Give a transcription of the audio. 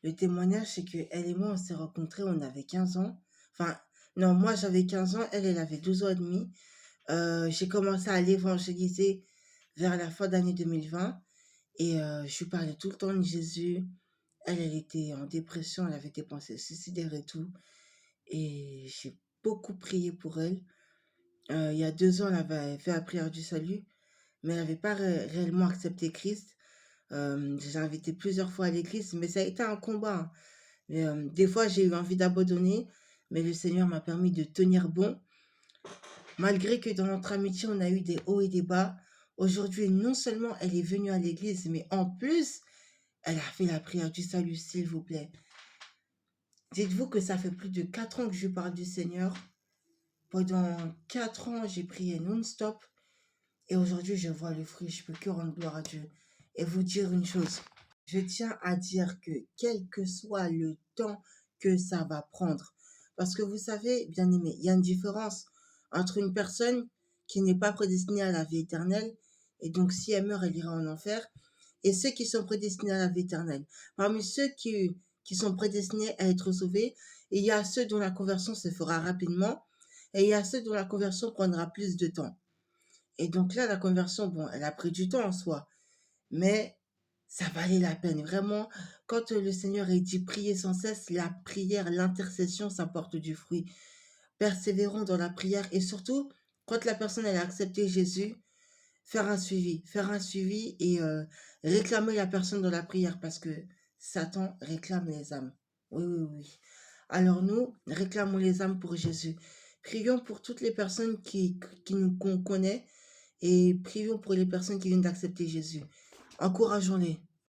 Le témoignage, c'est qu'elle et moi, on s'est rencontrés, on avait 15 ans. Enfin, non, moi j'avais 15 ans, elle avait 12 ans et demi. J'ai commencé à l'évangéliser vers la fin d'année 2020 et je lui parlais tout le temps de Jésus. Elle était en dépression, elle avait des pensées suicidaires et tout. Et j'ai beaucoup prié pour elle. Il y a 2 ans, elle avait fait la prière du salut, mais elle n'avait pas réellement accepté Christ. J'ai invité plusieurs fois à l'église, mais ça a été un combat, hein. Mais, des fois, j'ai eu envie d'abandonner, mais le Seigneur m'a permis de tenir bon. Malgré que dans notre amitié, on a eu des hauts et des bas. Aujourd'hui, non seulement elle est venue à l'église, mais en plus, elle a fait la prière du salut, s'il vous plaît. Dites-vous que ça fait plus de 4 ans que je parle du Seigneur. Pendant 4 ans, j'ai prié non-stop. Et aujourd'hui, je vois le fruit. Je peux que rendre gloire à Dieu. Et vous dire une chose. Je tiens à dire que quel que soit le temps que ça va prendre, parce que vous savez, bien aimé, il y a une différence entre une personne qui n'est pas prédestinée à la vie éternelle, et donc si elle meurt, elle ira en enfer, et ceux qui sont prédestinés à la vie éternelle. Parmi ceux qui sont prédestinés à être sauvés, il y a ceux dont la conversion se fera rapidement, et il y a ceux dont la conversion prendra plus de temps. Et donc là, la conversion, bon, elle a pris du temps en soi, mais ça valait la peine. Vraiment, quand le Seigneur est dit prier sans cesse, la prière, l'intercession, ça porte du fruit. Persévérons dans la prière et surtout, quand la personne elle a accepté Jésus, faire un suivi et réclamer la personne dans la prière parce que Satan réclame les âmes. Oui, oui, oui. Alors nous, réclamons les âmes pour Jésus. Prions pour toutes les personnes qu'on connaît et prions pour les personnes qui viennent d'accepter Jésus. Encourageons-les.